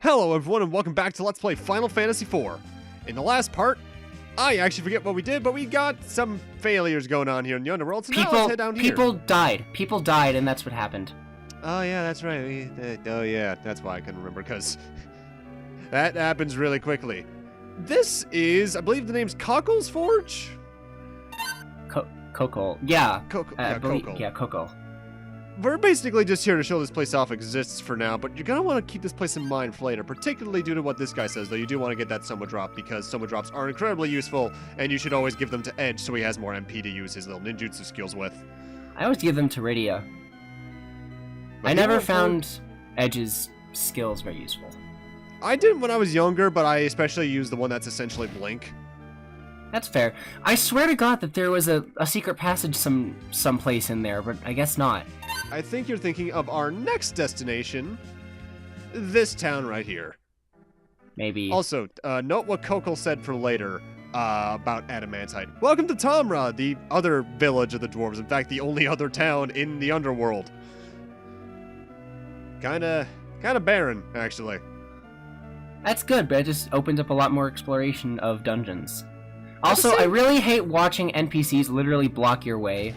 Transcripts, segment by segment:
Hello everyone and welcome back to Let's Play Final Fantasy IV. In the last part, I actually forget what we did, but we got some failures going on here in the Underworld, so now let's head down here. People died, and that's what happened. Oh yeah, that's right. Oh yeah, that's why I couldn't remember, because that happens really quickly. This is, I believe the name's Cockle's Forge? Coco. Yeah. Coco. Yeah, Coco. We're basically just here to show this place off exists for now, but you're going to want to keep this place in mind for later, particularly due to what this guy says, though you do want to get that Soma Drop, because Soma Drops are incredibly useful, and you should always give them to Edge so he has more MP to use his little ninjutsu skills with. I always give them to Rydia. I never found Edge's skills very useful. I did when I was younger, but I especially used the one that's essentially Blink. That's fair. I swear to God that there was a secret passage someplace in there, but I guess not. I think you're thinking of our next destination, this town right here. Maybe. Also, note what Kokol said for later about Adamantite. Welcome to Tamra, the other village of the dwarves. In fact, the only other town in the Underworld. Kinda barren, actually. That's good, but it just opens up a lot more exploration of dungeons. Also, I really hate watching NPCs literally block your way.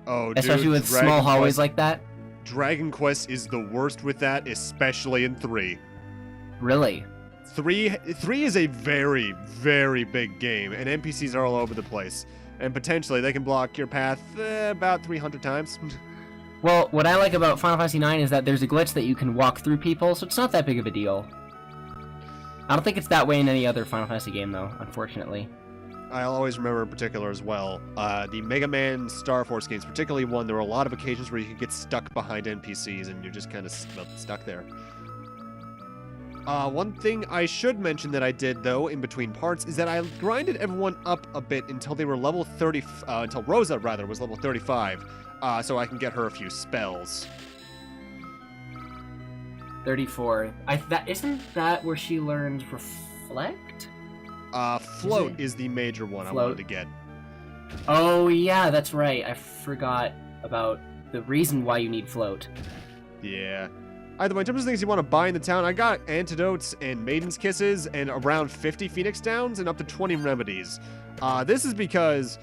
Oh, dude, especially with small hallways like that. Dragon Quest is the worst with that, especially in 3. Really? 3 is a very, very big game, and NPCs are all over the place. And potentially, they can block your path about 300 times. Well, what I like about Final Fantasy IX is that there's a glitch that you can walk through people, so it's not that big of a deal. I don't think it's that way in any other Final Fantasy game, though, unfortunately. I'll always remember in particular as well, the Mega Man Star Force games, particularly one, there were a lot of occasions where you could get stuck behind NPCs and you're just kind of stuck there. One thing I should mention that I did, though, in between parts, is that I grinded everyone up a bit until they were level 30, until Rosa, rather, was level 35, so I can get her a few spells. 34. Isn't that where she learns Reflect? Float is the major one I wanted to get. Oh, yeah, that's right. I forgot about the reason why you need Float. Yeah. Either way, in terms of things you want to buy in the town, I got antidotes and maiden's kisses and around 50 Phoenix Downs and up to 20 remedies. This is because,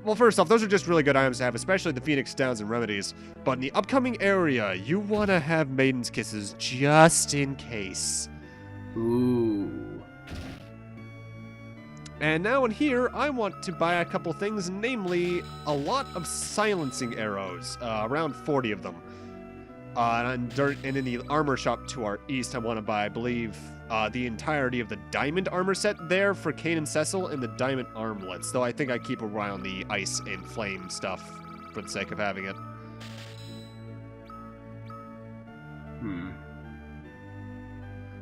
well, first off, those are just really good items to have, especially the Phoenix Downs and remedies. But in the upcoming area, you want to have maiden's kisses just in case. Ooh. And now in here, I want to buy a couple things, namely a lot of silencing arrows, around 40 of them. And in the armor shop to our east, I want to buy, I believe, the entirety of the diamond armor set there for Kain and Cecil and the diamond armlets, though I think I keep around the ice and flame stuff for the sake of having it.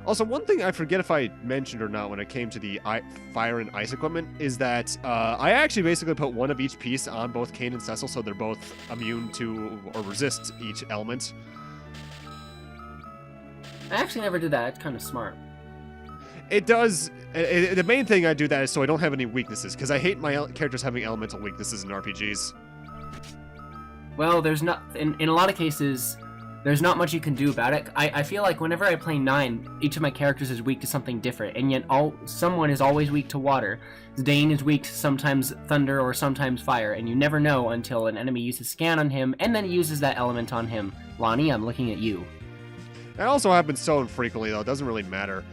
Also, one thing I forget if I mentioned or not when it came to the fire and ice equipment is that I actually basically put one of each piece on both Kain and Cecil so they're both immune to or resist each element. I actually never did that. It's kind of smart. It does. The main thing I do that is so I don't have any weaknesses, because I hate my characters having elemental weaknesses in RPGs. Well, there's not... In a lot of cases... There's not much you can do about it. I feel like whenever I play 9, each of my characters is weak to something different, and yet someone is always weak to water. Zidane is weak to sometimes thunder or sometimes fire, and you never know until an enemy uses scan on him, and then he uses that element on him. Lonnie, I'm looking at you. That also happens so infrequently, though. It doesn't really matter.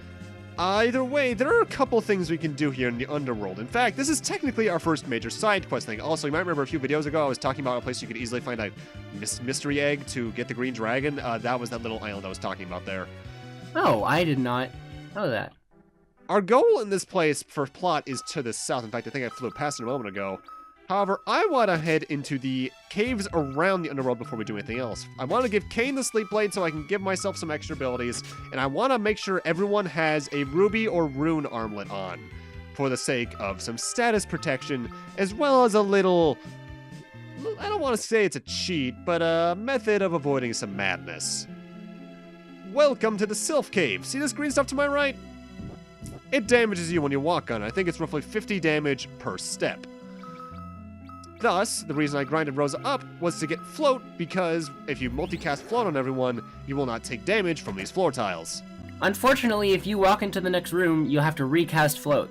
Either way, there are a couple things we can do here in the Underworld. In fact, this is technically our first major side quest thing. Also, you might remember a few videos ago I was talking about a place you could easily find a mystery egg to get the green dragon. That was that little island I was talking about there. Oh, I did not know that. Our goal in this place for plot is to the south. In fact, I think I flew past it a moment ago. However, I want to head into the caves around the Underworld before we do anything else. I want to give Kain the Sleep Blade so I can give myself some extra abilities, and I want to make sure everyone has a ruby or rune armlet on, for the sake of some status protection, as well as a little... I don't want to say it's a cheat, but a method of avoiding some madness. Welcome to the Sylph Cave. See this green stuff to my right? It damages you when you walk on it. I think it's roughly 50 damage per step. Thus, the reason I grinded Rosa up was to get Float, because if you multicast Float on everyone, you will not take damage from these floor tiles. Unfortunately, if you walk into the next room, you'll have to recast float.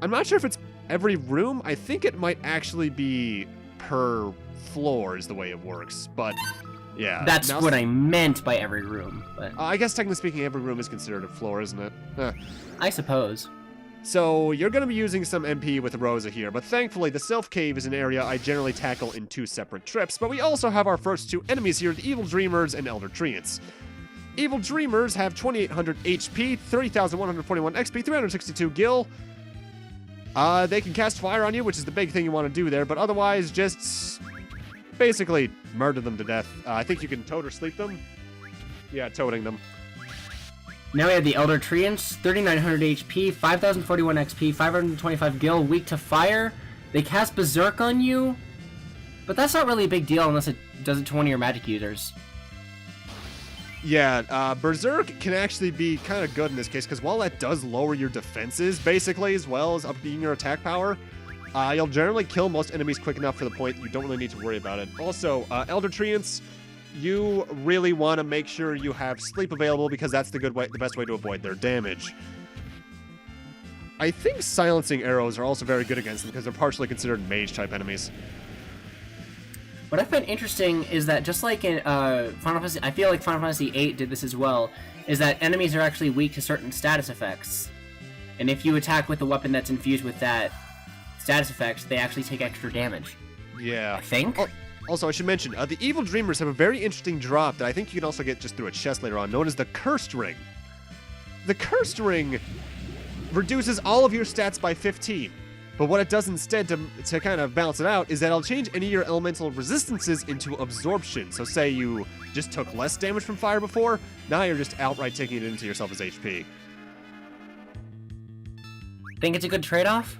I'm not sure if it's every room. I think it might actually be per floor is the way it works, but yeah. That's what I meant by every room, but... I guess technically speaking, every room is considered a floor, isn't it? I suppose. So you're going to be using some MP with Rosa here, but thankfully the Sylph Cave is an area I generally tackle in 2 separate trips, but we also have our first 2 enemies here, the Evil Dreamers and Elder Treants. Evil Dreamers have 2,800 HP, 30,141 XP, 362 gil. They can cast fire on you, which is the big thing you want to do there, but otherwise just basically murder them to death. I think you can toad or sleep them. Yeah, toading them. Now we have the Elder Treants, 3,900 HP, 5,041 XP, 525 gil, weak to fire. They cast Berserk on you, but that's not really a big deal unless it does it to one of your magic users. Yeah, Berserk can actually be kind of good in this case, because while that does lower your defenses, basically, as well as upping your attack power, you'll generally kill most enemies quick enough for the point you don't really need to worry about it. Also, Elder Treants, you really want to make sure you have sleep available, because that's the best way to avoid their damage. I think silencing arrows are also very good against them, because they're partially considered mage-type enemies. What I find interesting is that just like in Final Fantasy, I feel like Final Fantasy VIII did this as well, is that enemies are actually weak to certain status effects. And if you attack with a weapon that's infused with that status effect, they actually take extra damage. Yeah. I think? Also, I should mention, the Evil Dreamers have a very interesting drop that I think you can also get just through a chest later on, known as the Cursed Ring. The Cursed Ring reduces all of your stats by 15. But what it does instead to kind of balance it out is that it'll change any of your elemental resistances into absorption. So say you just took less damage from fire before, now you're just outright taking it into yourself as HP. Think it's a good trade-off?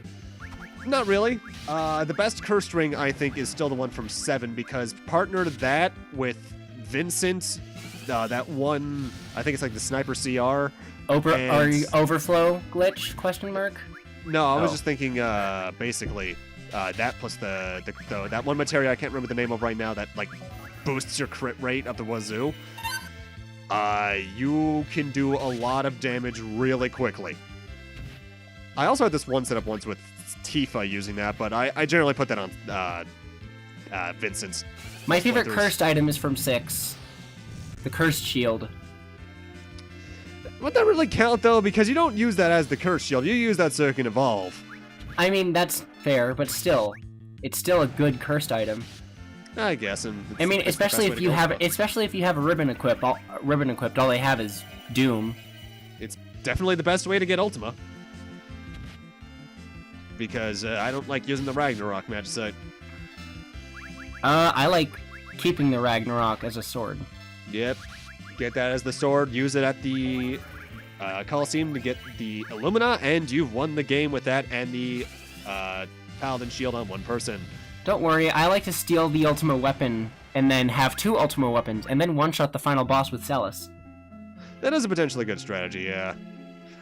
Not really. The best Cursed Ring, I think, is still the one from 7, because partnered that with Vincent, that one, I think it's like the Sniper CR. Overflow glitch, question mark? No, I was just thinking, basically, that plus that one materia I can't remember the name of right now that, like, boosts your crit rate up the wazoo. You can do a lot of damage really quickly. I also had this one set up once with Tifa using that, but I generally put that on Vincent's. My favorite cursed item is from 6. The Cursed Shield. Would that really count, though? Because you don't use that as the Cursed Shield. You use that so it can evolve. I mean, that's fair, but still. It's still a good cursed item. I guess. I mean, especially if you have a ribbon equipped. All they have is Doom. It's definitely the best way to get Ultima. Because I don't like using the Ragnarok magicite. I like keeping the Ragnarok as a sword. Yep. Get that as the sword, use it at the Coliseum to get the Illumina, and you've won the game with that and the Paladin shield on one person. Don't worry, I like to steal the Ultima weapon and then have 2 Ultima weapons and then one-shot the final boss with Celis. That is a potentially good strategy, yeah.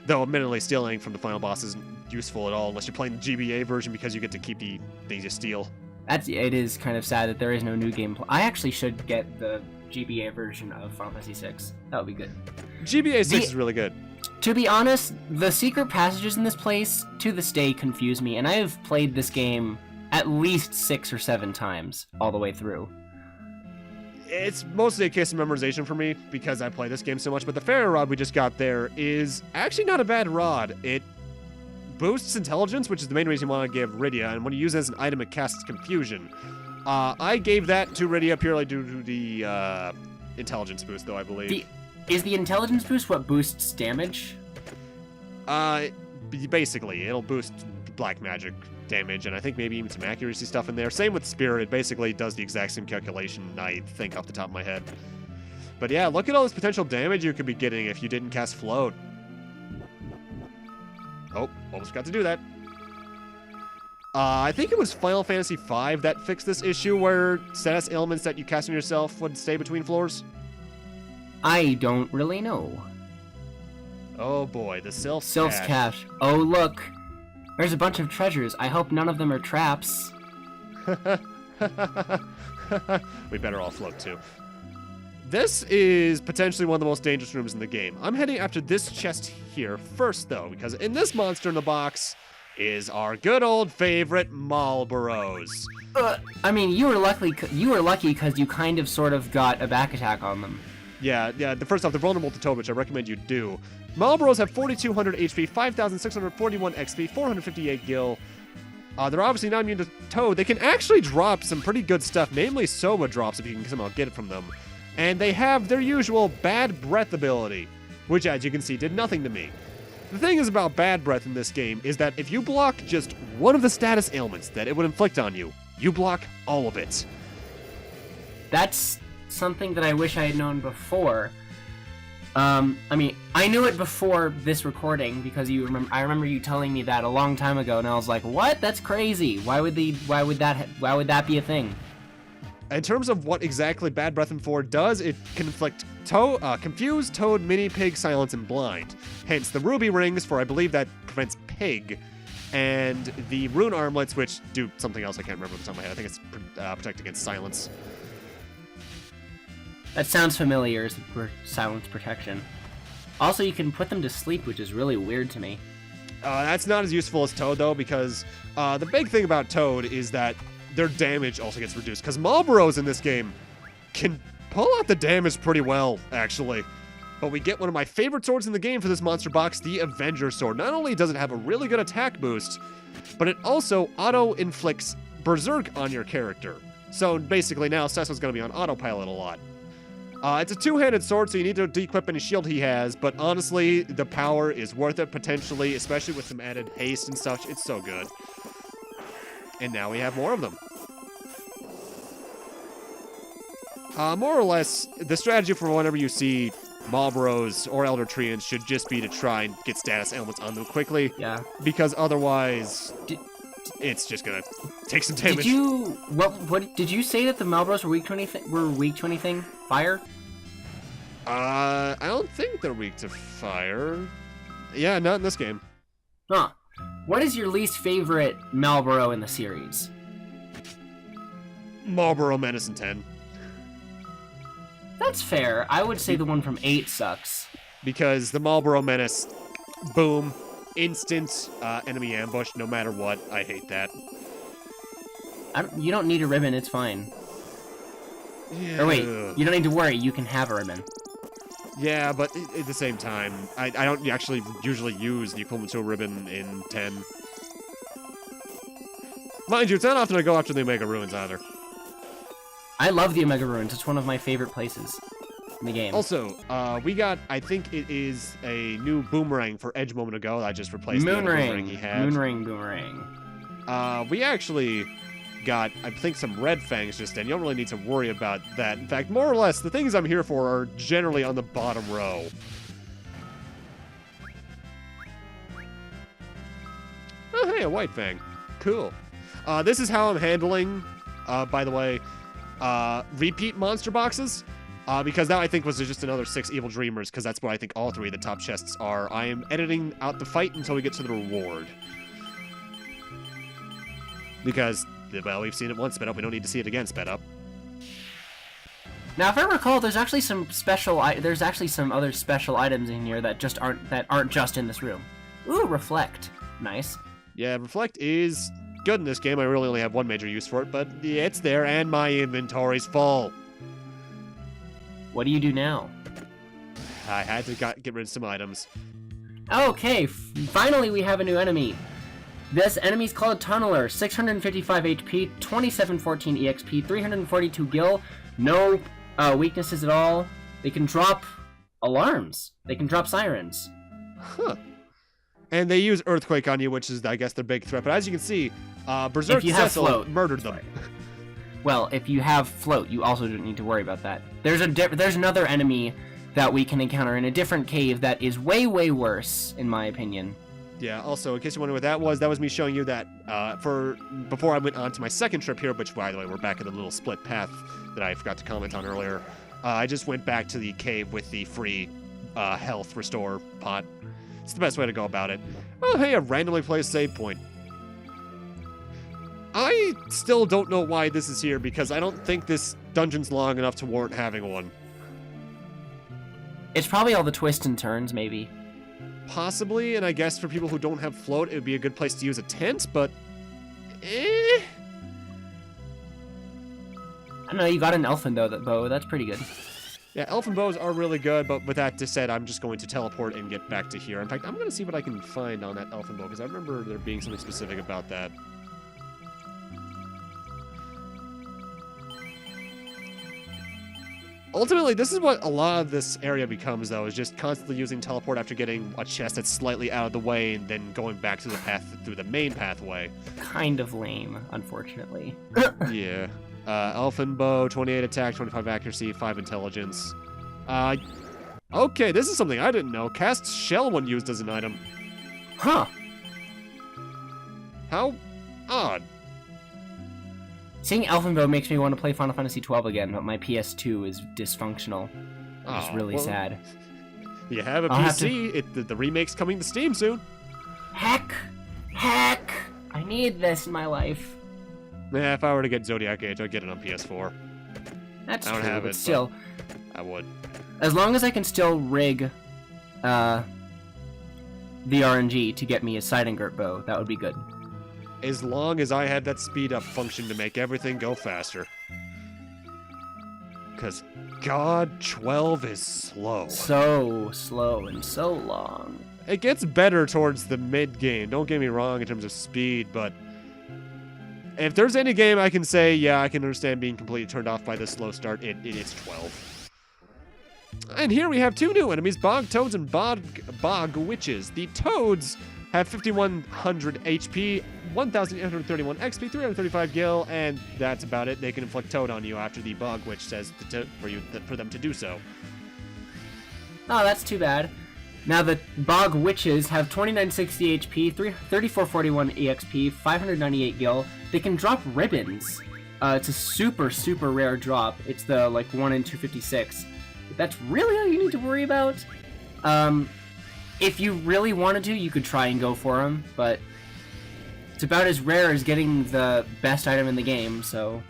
Though, admittedly, stealing from the final boss isn't useful at all unless you're playing the GBA version, because you get to keep the things you steal. It is kind of sad that there is no new game. I actually should get the GBA version of Final Fantasy VI. That would be good. GBA 6 is really good. To be honest, the secret passages in this place to this day confuse me, and I have played this game at least 6 or 7 times all the way through. It's mostly a case of memorization for me because I play this game so much, but the Pharaoh Rod we just got there is actually not a bad rod. It boosts intelligence, which is the main reason you want to give Rydia, and when you use it as an item, it casts confusion. I gave that to Rydia purely due to the intelligence boost, though, I believe. Is the intelligence boost what boosts damage? Basically, it'll boost black magic damage, and I think maybe even some accuracy stuff in there. Same with Spirit, it basically does the exact same calculation, I think, off the top of my head. But yeah, look at all this potential damage you could be getting if you didn't cast Float. Oh, almost forgot to do that. I think it was Final Fantasy V that fixed this issue where status ailments that you cast on yourself would stay between floors. I don't really know. Oh boy, the Sylph's Cache. Oh look, there's a bunch of treasures. I hope none of them are traps. We better all float too. This is potentially one of the most dangerous rooms in the game. I'm heading after this chest here first, though, because in this monster in the box is our good old favorite Marlboros. I mean, you were lucky because you kind of sort of got a back attack on them. Yeah, first off, they're vulnerable to Toad, which I recommend you do. Marlboros have 4,200 HP, 5,641 XP, 458 gil. They're obviously not immune to Toad. They can actually drop some pretty good stuff, namely Soma drops if you can somehow get it from them. And they have their usual Bad Breath ability, which, as you can see, did nothing to me. The thing is about Bad Breath in this game is that if you block just one of the status ailments that it would inflict on you, you block all of it. That's something that I wish I had known before. I mean, I knew it before this recording because I remember you telling me that a long time ago, and I was like, "What? That's crazy. Why would that be a thing?" In terms of what exactly Bad Breath in 4 does, it can inflict Confuse, Toad, Mini Pig, Silence, and Blind. Hence the Ruby Rings, for I believe that prevents Pig, and the Rune Armlets, which do something else I can't remember off the top of my head. I think it's protect against Silence. That sounds familiar as silence protection. Also, you can put them to sleep, which is really weird to me. That's not as useful as Toad, though, because the big thing about Toad is that their damage also gets reduced, because Marlboros in this game can pull out the damage pretty well, actually. But we get one of my favorite swords in the game for this monster box, the Avenger Sword. Not only does it have a really good attack boost, but it also auto-inflicts Berserk on your character. So basically now Cecil's going to be on autopilot a lot. It's a two-handed sword, so you need to de-equip any shield he has, but honestly, the power is worth it potentially, especially with some added haste and such. It's so good. And now we have more of them. More or less, the strategy for whenever you see Marlboros or Elder Treants should just be to try and get status ailments on them quickly. Yeah. Because otherwise, it's just gonna take some damage. Did you say that the Marlboros were weak to anything? Fire? I don't think they're weak to fire. Yeah, not in this game. Huh. What is your least favorite Marlboro in the series? Marlboro Menace in 10. That's fair. I would say the one from 8 sucks. Because the Marlboro Menace, boom, instant enemy ambush no matter what. I hate that. You don't need a ribbon, it's fine. Yeah. Or wait, you don't need to worry, you can have a ribbon. Yeah, but at the same time, I don't actually usually use the equivalent to a ribbon in 10. Mind you, it's not often I go after the Omega Ruins either. I love the Omega Ruins, it's one of my favorite places in the game. Also, we got, I think it is a new boomerang for Edge a moment ago that I just replaced the other boomerang he had. Moonring boomerang. We actually got, I think, some red fangs just in. You don't really need to worry about that. In fact, more or less, the things I'm here for are generally on the bottom row. Oh, hey, a white fang. Cool. This is how I'm handling, by the way, repeat monster boxes. Because that, I think, was just another 6 Evil Dreamers, because that's what I think all 3 of the top chests are. I am editing out the fight until we get to the reward. Because, well, we've seen it once sped up. We don't need to see it again sped up. Now, if I recall, there's actually some other special items in here that aren't just in this room. Ooh, Reflect. Nice. Yeah, Reflect is good in this game. I really only have one major use for it, but yeah, it's there, and my inventory's full. What do you do now? I had to get rid of some items. Okay, finally we have a new enemy. This enemy's called Tunneler, 655 HP, 2714 EXP, 342 gil, no weaknesses at all. They can drop alarms. They can drop sirens. Huh. And they use Earthquake on you, which is, I guess, their big threat. But as you can see, Berserk Cecil murdered them. Well, if you have Float, you also don't need to worry about that. There's another enemy that we can encounter in a different cave that is way, way worse, in my opinion. Yeah, also, in case you're wondering what that was me showing you that before I went on to my second trip here, which, by the way, we're back in the little split path that I forgot to comment on earlier. I just went back to the cave with the free health restore pot. It's the best way to go about it. Oh, hey, a randomly placed save point. I still don't know why this is here, because I don't think this dungeon's long enough to warrant having one. It's probably all the twists and turns, maybe. Possibly, and I guess for people who don't have float, it would be a good place to use a tent, but... eh... I don't know, you got an elfin bow, that's pretty good. Yeah, elfin bows are really good, but with that said, I'm just going to teleport and get back to here. In fact, I'm going to see what I can find on that elfin bow, because I remember there being something specific about that. Ultimately, this is what a lot of this area becomes, though, is just constantly using teleport after getting a chest that's slightly out of the way and then going back to the path through the main pathway. Kind of lame, unfortunately. Yeah. Elfin bow, 28 attack, 25 accuracy, 5 intelligence. Okay, this is something I didn't know. Cast shell when used as an item. Huh. How odd. Seeing elfin bow makes me want to play Final Fantasy XII again, but my PS2 is dysfunctional. It's really sad. You have a I'll PC. The remake's coming to Steam soon. Heck! I need this in my life. Yeah, if I were to get Zodiac Age, I'd get it on PS4. That's I don't true, have but it, still. I would. As long as I can still rig the RNG to get me a side ingot bow, that would be good. As long as I had that speed up function to make everything go faster. Because God, 12 is slow. So slow and so long. It gets better towards the mid-game, don't get me wrong in terms of speed, but if there's any game I can say, yeah, I can understand being completely turned off by this slow start, it's 12. And here we have two new enemies, Bog Toads and Bog Witches. The Toads have 5,100 HP, 1,831 XP, 335 gil, and that's about it. They can inflict Toad on you after the Bog Witch says for them to do so. Oh, that's too bad. Now the Bog Witches have 2960 HP, 3441 EXP, 598 gil. They can drop ribbons. It's a super, super rare drop. It's the, 1 in 256. But that's really all you need to worry about. If you really wanted to, you could try and go for them, but it's about as rare as getting the best item in the game, so...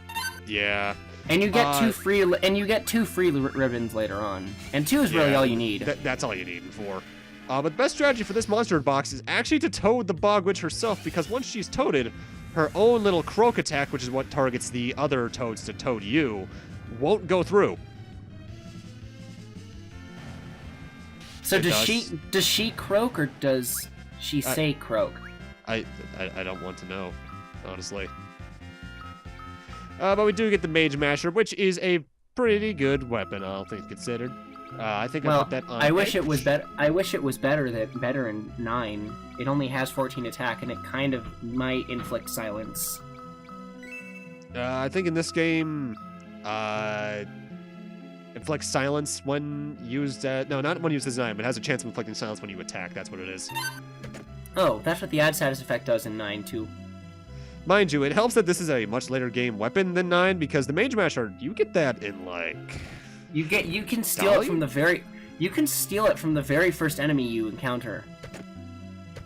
Yeah. And you get two free ribbons later on. And 2 is really all you need. That's all you need for. But the best strategy for this monster box is actually to toad the Bog Witch herself, because once she's toaded, her own little croak attack, which is what targets the other toads to toad you, won't go through. So does she croak, or does she say croak? I don't want to know, honestly. But we do get the Mage Masher, which is a pretty good weapon, all things considered. I think I put that on. I wish it was better. I wish it was better in 9. It only has 14 attack, and it kind of might inflict silence. I think in this game, inflicts silence when used. No, not when used as an item. It has a chance of inflicting silence when you attack. That's what it is. Oh, that's what the add status effect does in 9 too. Mind you, it helps that this is a much later game weapon than 9, because the Mage Masher, you get that in you can steal it from the very first enemy you encounter.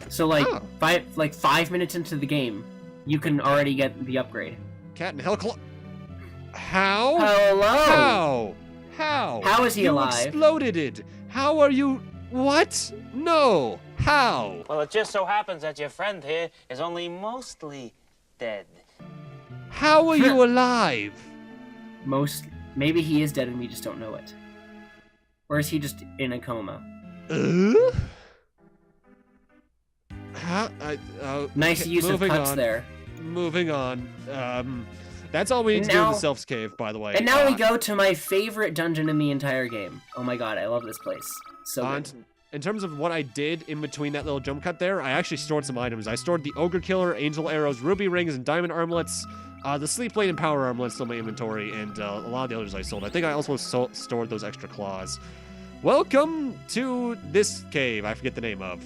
So 5 minutes into the game, you can already get the upgrade. Cat and Hell. How? Hello. How? How is he alive? You exploded it. How are you? What? No. How? Well, it just so happens that your friend here is only mostly dead. How are you alive? Maybe he is dead and we just don't know it. Or is he just in a coma? Nice use of cuts there. Moving on. That's all we need to do in the Sylph Cave, by the way. And now we go to my favorite dungeon in the entire game. Oh my god, I love this place. So good. In terms of what I did in between that little jump cut there, I actually stored some items. I stored the Ogre Killer, Angel Arrows, Ruby Rings, and Diamond Armlets. The Sleep Blade and Power Armlets still in my inventory, and a lot of the others I sold. I think I also stored those extra claws. Welcome to this cave. I forget the name of.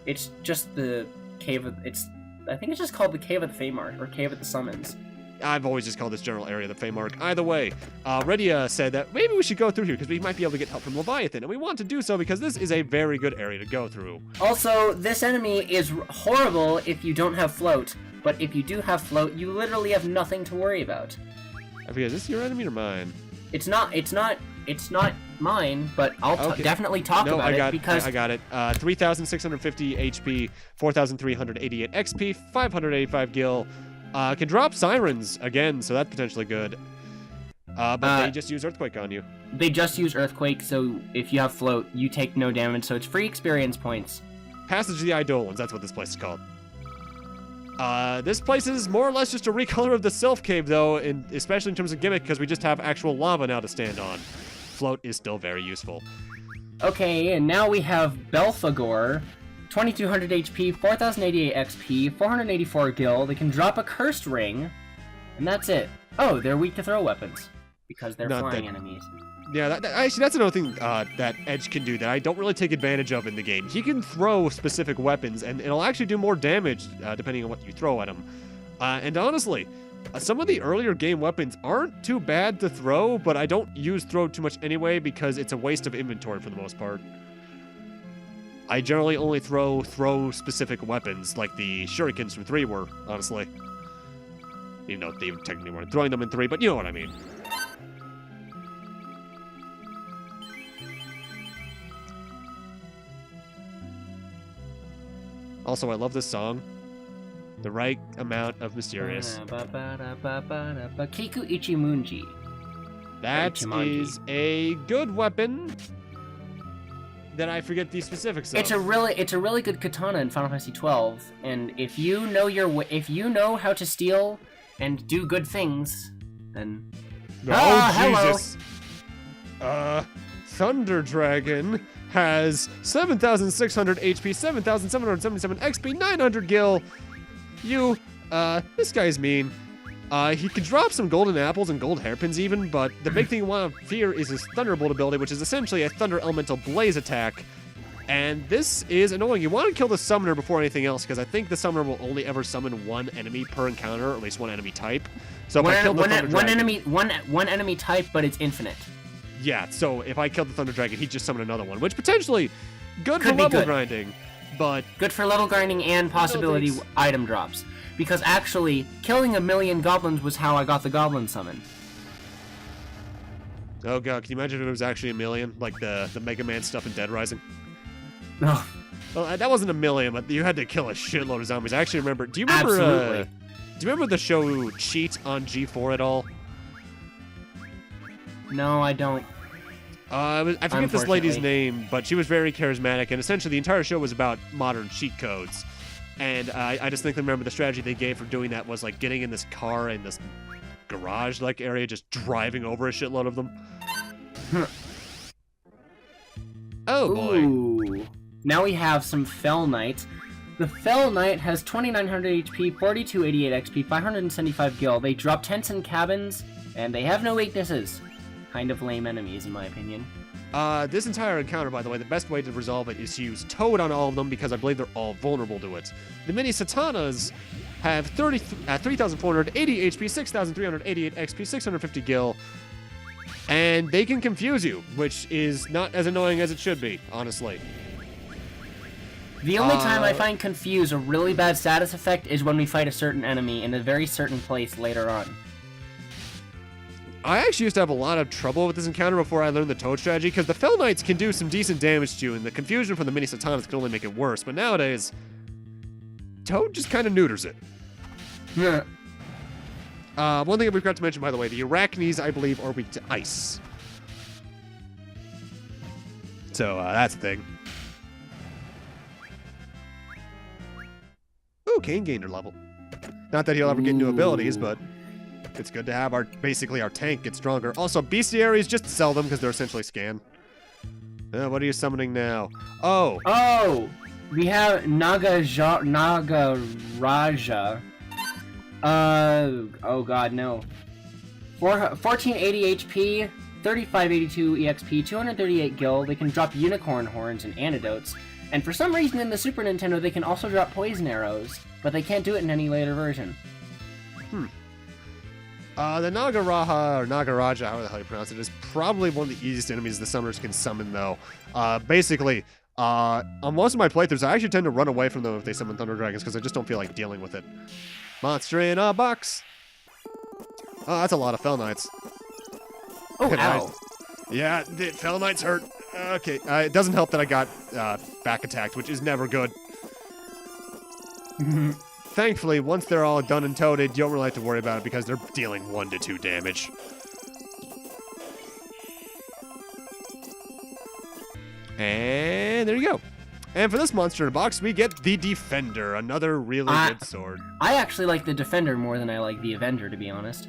It's just the cave of... I think it's just called the Cave of the Feymarch, or Cave of the Summons. I've always just called this general area the Feymarch. Either way, Redia said that maybe we should go through here because we might be able to get help from Leviathan, and we want to do so because this is a very good area to go through. Also, this enemy is horrible if you don't have float, but if you do have float, you literally have nothing to worry about. I forget, is this your enemy or mine? It's not It's not mine, but I'll Okay. definitely talk No, about I got it because I got it. 3,650 HP, 4,388 XP, 585 gil. Can drop sirens again, so that's potentially good. But they just use earthquake on you. they just use Earthquake, so if you have float, you take no damage, so it's free experience points. Passage of the Eidolons, that's what this place is called. This place is more or less just a recolor of the Sylph Cave, though, especially in terms of gimmick, because we just have actual lava now to stand on. Float is still very useful. Okay, and now we have Belphegor, 2200 HP, 4088 XP, 484 gil. They can drop a cursed ring, and that's it. Oh, they're weak to throw weapons because they're Not flying that- enemies. Yeah, actually, that's another thing that Edge can do that I don't really take advantage of in the game. He can throw specific weapons, and it'll actually do more damage depending on what you throw at him. And honestly, some of the earlier game weapons aren't too bad to throw, but I don't use throw too much anyway because it's a waste of inventory for the most part. I generally only throw specific weapons, like the shurikens from 3 were, honestly. Even though they technically weren't throwing them in 3, but you know what I mean. Also, I love this song. The right amount of mysterious. Kiku Ichimunji. That Ichimonji. is a good weapon that I forget the specifics of. It's a really good katana in Final Fantasy 12, and if you know how to steal and do good things, then hello. Jesus. Thunder Dragon has 7,600 HP, 7,777 XP, 900 gil. This guy's mean. He can drop some golden apples and gold hairpins even, but the big thing you want to fear is his Thunderbolt ability, which is essentially a Thunder Elemental Blaze attack. And this is annoying. You want to kill the Summoner before anything else, because I think the Summoner will only ever summon one enemy per encounter, or at least one enemy type. So if I kill the Thunder Dragon... one enemy type, but it's infinite. Yeah, so if I killed the Thunder Dragon, he'd just summon another one, which potentially good Could for be level good. grinding, but... Good for level grinding and possibility thanks. item drops. Because actually, killing 1,000,000 goblins was how I got the goblin summon. Oh god, can you imagine if it was actually 1,000,000? Like the Mega Man stuff in Dead Rising? No, Well, that wasn't 1,000,000, but you had to kill a shitload of zombies. I actually remember... Do you remember... Absolutely. Do you remember the show Cheat on G4 at all? no, I don't. I forget this lady's Unfortunately. name, but she was very charismatic, and essentially the entire show was about modern cheat codes. And I distinctly remember the strategy they gave for doing that was like getting in this car in this garage-like area, just driving over a shitload of them. Oh boy. Ooh. Now we have some Fell Knights. The Fell Knight has 2,900 HP, 4,288 XP, 575 gil. They drop tents and cabins, and they have no weaknesses. Kind of lame enemies, in my opinion. This entire encounter, by the way, the best way to resolve it is to use Toad on all of them because I believe they're all vulnerable to it. The mini Satanas have 3,480 HP, 6,388 XP, 650 gil, and they can confuse you, which is not as annoying as it should be, honestly. The only time I find Confuse a really bad status effect is when we fight a certain enemy in a very certain place later on. I actually used to have a lot of trouble with this encounter before I learned the Toad strategy, because the Fell Knights can do some decent damage to you, and the confusion from the mini Satanas can only make it worse, but nowadays, Toad just kind of neuters it. Yeah. One thing I forgot to mention, by the way, the Arachnes, I believe, are weak to ice. So, that's the thing. Ooh, Kane gained her level. Not that he'll ever get new abilities, but it's good to have basically our tank get stronger. Also, bestiaries, just sell them because they're essentially scan. What are you summoning now? Oh! Oh! We have Naga Rajah. Oh god, no. 1480 HP, 3582 EXP, 238 gil. They can drop unicorn horns and antidotes. And for some reason in the Super Nintendo, they can also drop poison arrows, but they can't do it in any later version. The Naga Rajah, or Naga Rajah, however the hell you pronounce it, is probably one of the easiest enemies the summoners can summon, though. Basically, on most of my playthroughs, I actually tend to run away from them if they summon Thunder Dragons, because I just don't feel like dealing with it. Monster in a box! Oh, that's a lot of Fell Knights. Oh, And ow. Yeah, the Fell Knight's hurt. Okay, it doesn't help that I got back attacked, which is never good. Thankfully, once they're all done and toted, you don't really have to worry about it because they're dealing 1 to 2 damage. And there you go. And for this monster in a box, we get the Defender, another really good sword. I actually like the Defender more than I like the Avenger, to be honest.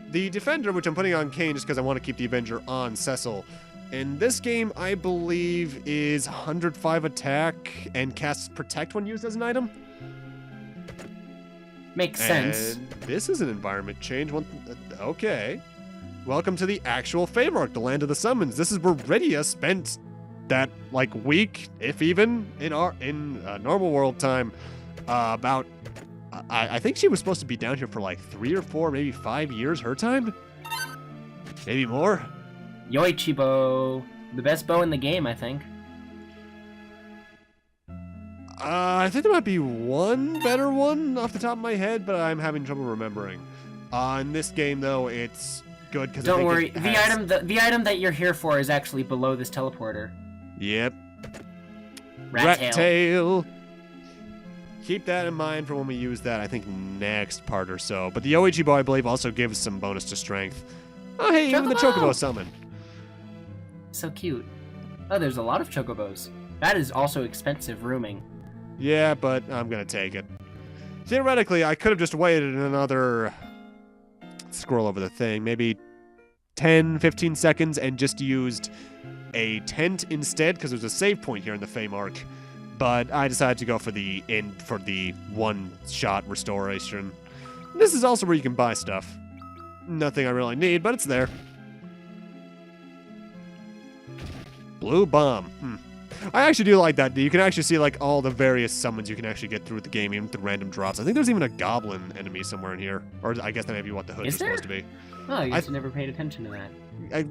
The Defender, which I'm putting on Kain just because I want to keep the Avenger on Cecil. In this game, I believe is 105 attack and casts Protect when used as an item. Makes sense. And this is an environment change. Okay. Welcome to the actual Feymarch, the land of the summons. This is where Rydia spent that week, if even, in normal world time. I think she was supposed to be down here for 3 or 4, maybe 5 years her time? Maybe more? Yoichi bow. The best bow in the game, I think. I think there might be one better one off the top of my head, but I'm having trouble remembering. In this game, though, it's good because don't worry. The item that you're here for is actually below this teleporter. Yep. Rat tail. Keep that in mind for when we use that, I think, next part or so. But the OEG bow, I believe, also gives some bonus to strength. Oh, hey, even the Chocobo summon. So cute. Oh, there's a lot of Chocobos. That is also expensive rooming. Yeah, but I'm going to take it. Theoretically, I could have just waited another... Scroll over the thing. Maybe 10, 15 seconds and just used a tent instead, because there's a save point here in the Feymarch. But I decided to go for the one-shot restoration. This is also where you can buy stuff. Nothing I really need, but it's there. Blue bomb. I actually do like that. You can actually see all the various summons you can actually get through the game, even with the random drops. I think there's even a goblin enemy somewhere in here. Or I guess that may be what the hoods are supposed to be. Oh, I guess I never paid attention to that.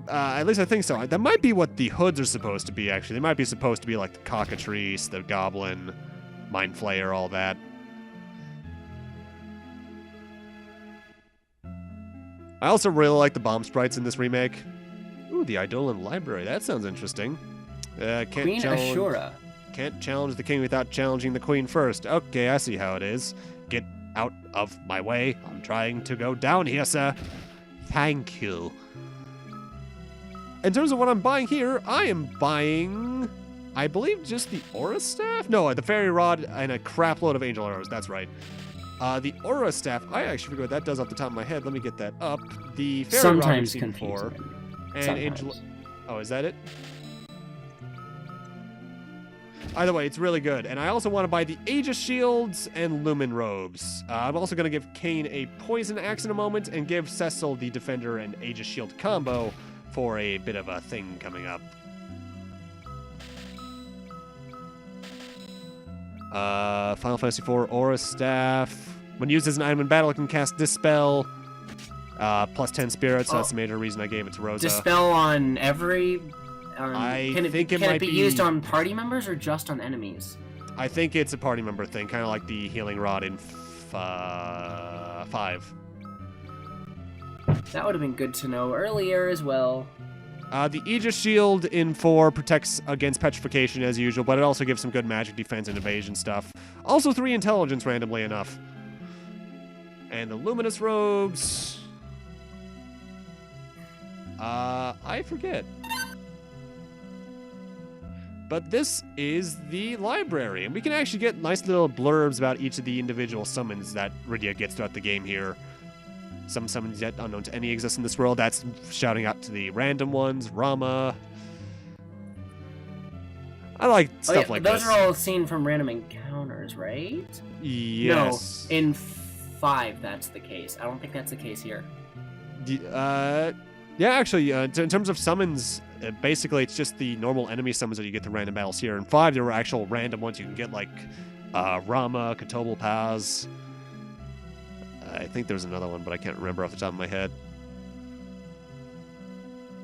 At least I think so. That might be what the hoods are supposed to be, actually. They might be supposed to be the cockatrice, the goblin, mind flayer, all that. I also really like the bomb sprites in this remake. Ooh, the Eidolon library. That sounds interesting. Queen Ashura. Can't challenge the king without challenging the queen first. Okay, I see how it is. Get out of my way. I'm trying to go down here, sir. Thank you. In terms of what I'm buying here, I am buying, I believe, just the Aura Staff? No, the Fairy Rod and a crap load of Angel Arrows. That's right. The Aura Staff, I actually forget what that does off the top of my head. Let me get that up. The Fairy Rod we've seen before. And Angel... Oh, is that it? Either way, it's really good. And I also want to buy the Aegis Shields and Lumen Robes. I'm also going to give Kain a Poison Axe in a moment and give Cecil the Defender and Aegis Shield combo for a bit of a thing coming up. Final Fantasy IV Aura Staff. When used as an item in battle, it can cast Dispel. Plus 10 spirits. So that's the major reason I gave it to Rosa. Dispel on every... Can it be used on party members or just on enemies? I think it's a party member thing, kind of like the healing rod in 5. That would have been good to know earlier as well. The Aegis Shield in 4 protects against petrification as usual, but it also gives some good magic defense and evasion stuff. Also 3 intelligence randomly enough. And the Luminous Robes... I forget. But this is the library, and we can actually get nice little blurbs about each of the individual summons that Rydia gets throughout the game here. Some summons yet unknown to any exist in this world. That's shouting out to the random ones, Rama. I like stuff like those this. Those are all seen from random encounters, right? Yes. No, in 5 that's the case. I don't think that's the case here. Yeah, actually, in terms of summons, basically it's just the normal enemy summons that you get through random battles here. In 5, there were actual random ones you can get, like Rama, Kotobal Paz. I think there's another one, but I can't remember off the top of my head.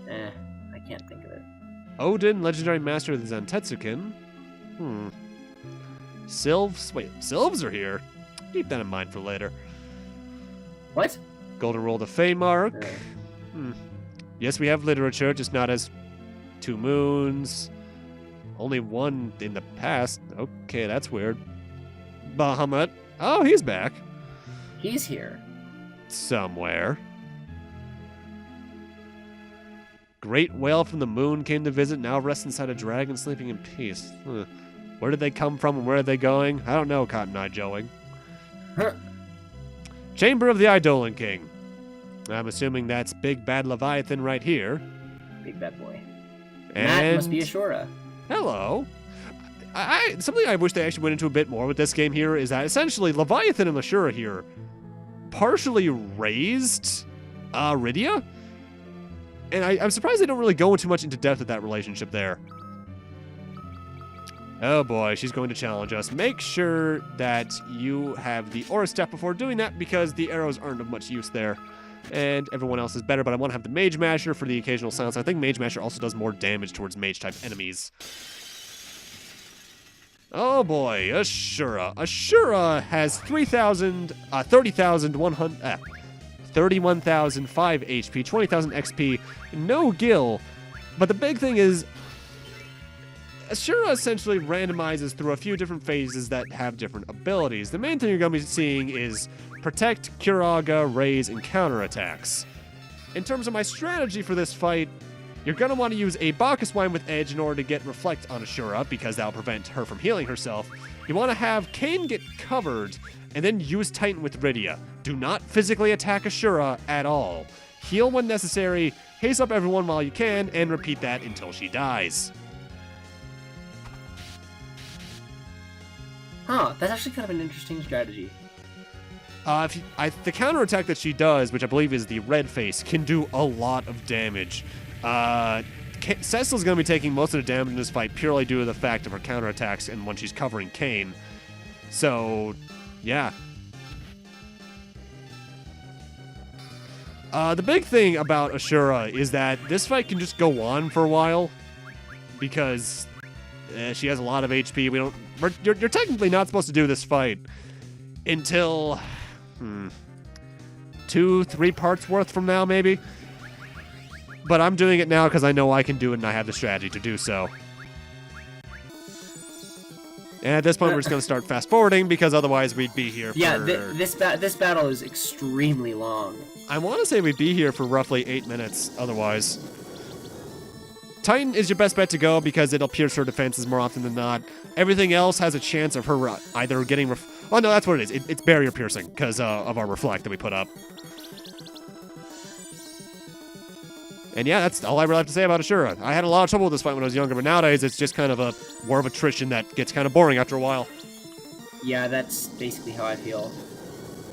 I can't think of it. Odin, Legendary Master of the Zantetsuken. Sylphs? Wait, Sylphs are here? Keep that in mind for later. What? Golden Roll to Feymarch. Yes, we have literature, just not as 2 moons. Only 1 in the past. Okay, that's weird. Bahamut. Oh, he's back. He's here. Somewhere. Great whale from the moon came to visit, now rests inside a dragon sleeping in peace. Huh. Where did they come from and where are they going? I don't know, Cotton Eye Joeing. Huh. Chamber of the Eidolon King. I'm assuming that's Big Bad Leviathan right here. Big bad boy. And That must be Ashura. hello. Something I wish they actually went into a bit more with this game here is that essentially Leviathan and Ashura here partially raised Rydia. And I'm surprised they don't really go too much into depth with that relationship there. Oh boy, she's going to challenge us. Make sure that you have the aura step before doing that because the arrows aren't of much use there. And everyone else is better, but I want to have the Mage Masher for the occasional silence. I think Mage Masher also does more damage towards mage-type enemies. Oh boy, Ashura. Ashura has 31,005 HP, 20,000 XP, no gil. But the big thing is, Ashura essentially randomizes through a few different phases that have different abilities. The main thing you're going to be seeing is Protect, Curaga, Raise, and counterattacks. In terms of my strategy for this fight, you're going to want to use a Bacchus Wine with Edge in order to get Reflect on Ashura, because that'll prevent her from healing herself. You want to have Kain get covered, and then use Titan with Rydia. Do not physically attack Ashura at all. Heal when necessary, haste up everyone while you can, and repeat that until she dies. Huh, that's actually kind of an interesting strategy. The counterattack that she does, which I believe is the red face, can do a lot of damage. Cecil's going to be taking most of the damage in this fight purely due to the fact of her counterattacks and when she's covering Kain. So, yeah. The big thing about Ashura is that this fight can just go on for a while because she has a lot of HP. You're technically not supposed to do this fight until 2-3 parts worth from now, maybe. But I'm doing it now because I know I can do it and I have the strategy to do so. And at this point, we're just going to start fast forwarding because otherwise we'd be here for... Yeah, this battle is extremely long. I want to say we'd be here for roughly 8 minutes otherwise. Titan is your best bet to go because it'll pierce her defenses more often than not. Everything else has a chance of her either getting... oh, no, that's what it is. It's barrier piercing because of our reflect that we put up. And yeah, that's all I really have to say about Ashura. I had a lot of trouble with this fight when I was younger, but nowadays it's just kind of a war of attrition that gets kind of boring after a while. Yeah, that's basically how I feel.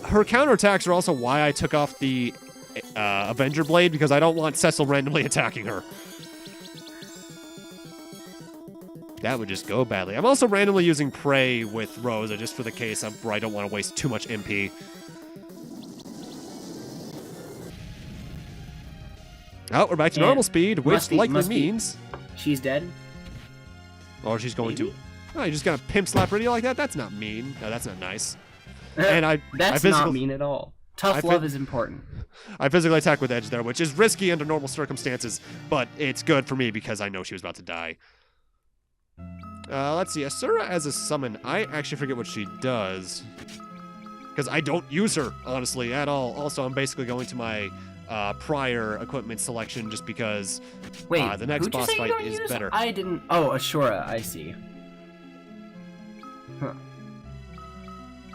Her counterattacks are also why I took off the Avenger Blade, because I don't want Cecil randomly attacking her. That would just go badly. I'm also randomly using Prey with Rosa just for the case where I don't want to waste too much MP. Oh, we're back to normal speed, which likely means... she's dead? Or she's going to... Oh, you're just going to pimp slap Rydia like that? That's not mean. No, that's not nice. And That's not mean at all. Tough love is important. I physically attack with Edge there, which is risky under normal circumstances, but it's good for me because I know she was about to die. Let's see. Asura as a summon. I actually forget what she does. Because I don't use her, honestly, at all. Also, I'm basically going to my prior equipment selection just because the next boss fight is better. I didn't... Oh, Ashura, I see. Huh.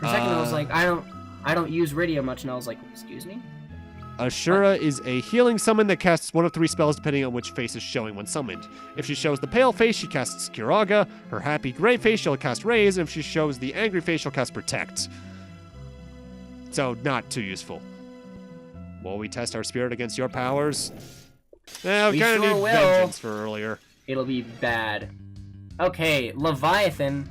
For a second, I was like, I don't use Rydia much, and I was like, excuse me? Ashura is a healing summon that casts one of 3 spells depending on which face is showing when summoned. If she shows the pale face, she casts Curaga. Her happy gray face, she'll cast Raise. And if she shows the angry face, she'll cast Protect. So, not too useful. Will we test our spirit against your powers? Well, we kind of need vengeance for earlier. It'll be bad. Okay, Leviathan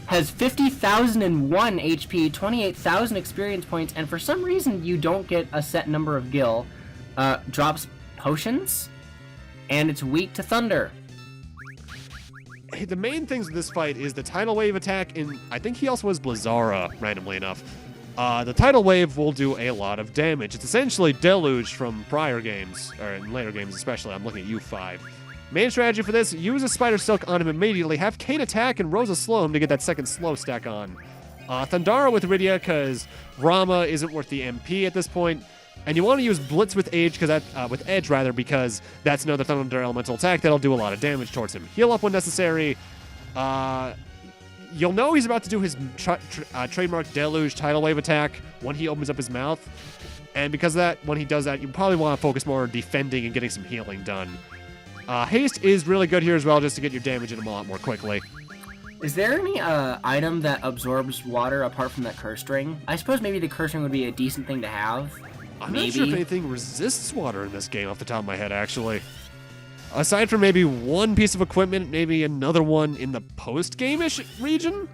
has 50,001 HP, 28,000 experience points, and for some reason you don't get a set number of gil. Drops potions, and it's weak to thunder. Hey, the main things with this fight is the tidal wave attack, and I think he also has Blizzara, randomly enough. The tidal wave will do a lot of damage. It's essentially Deluge from prior games, or in later games especially. I'm looking at you 5. Main strategy for this, use a Spider Silk on him immediately, have Kane attack and Rosa slow him to get that second slow stack on. Thundara with Rydia, because Rama isn't worth the MP at this point. And you want to use Blitz with Edge, because that's another Thunder Elemental attack that'll do a lot of damage towards him. Heal up when necessary. You'll know he's about to do his trademark Deluge Tidal Wave attack when he opens up his mouth. And because of that, when he does that, you probably want to focus more on defending and getting some healing done. Haste is really good here as well, just to get your damage in him a lot more quickly. Is there any item that absorbs water apart from that curse ring? I suppose maybe the curse ring would be a decent thing to have. I'm not sure if anything resists water in this game off the top of my head, actually. Aside from maybe one piece of equipment, maybe another one in the post-game-ish region?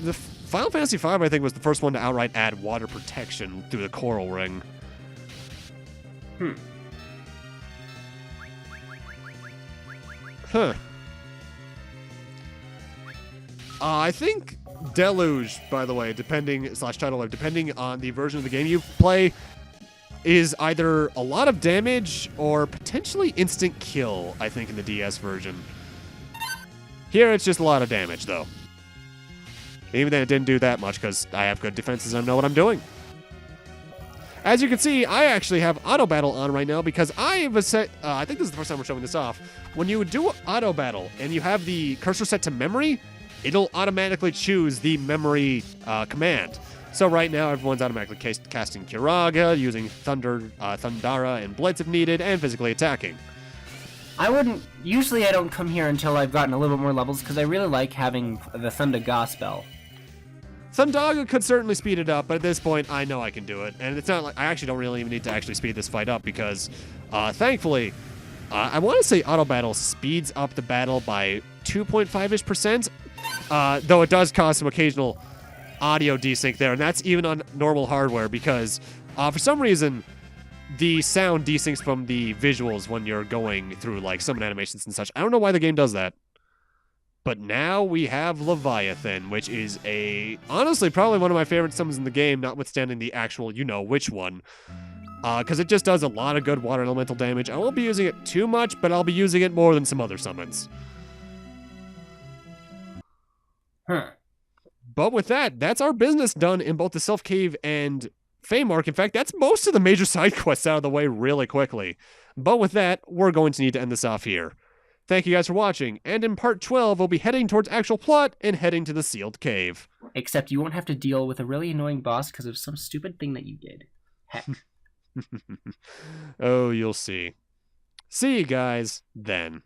The Final Fantasy V, I think, was the first one to outright add water protection through the Coral Ring. Huh. I think Deluge, by the way, Tidal Wave, depending on the version of the game you play, is either a lot of damage or potentially instant kill, I think, in the DS version. Here, it's just a lot of damage, though. Even then, it didn't do that much, because I have good defenses and I know what I'm doing. As you can see, I actually have Auto Battle on right now, because I have a set... I think this is the first time we're showing this off. When you do Auto Battle, and you have the cursor set to memory, it'll automatically choose the memory command. So right now, everyone's automatically casting Kiraga, using Thundara and Blitz if needed, and physically attacking. Usually I don't come here until I've gotten a little bit more levels, because I really like having the Thundaga spell. Thundaga could certainly speed it up, but at this point, I know I can do it. And it's not like, I actually don't really even need to actually speed this fight up, because, thankfully, I want to say Auto Battle speeds up the battle by 2.5-ish%, though it does cause some occasional audio desync there, and that's even on normal hardware, because for some reason the sound desyncs from the visuals when you're going through like summon animations and such. I don't know why the game does that. But now we have Leviathan, which is honestly probably one of my favorite summons in the game, notwithstanding the actual which one, because it just does a lot of good water elemental damage. I won't be using it too much, but I'll be using it more than some other summons. But with that, that's our business done in both the Sylph Cave and Feymarch. In fact, that's most of the major side quests out of the way really quickly. But with that, we're going to need to end this off here. Thank you guys for watching, and in part 12, we'll be heading towards actual plot and heading to the sealed cave. Except you won't have to deal with a really annoying boss because of some stupid thing that you did. Heck. Oh, you'll see. See you guys then.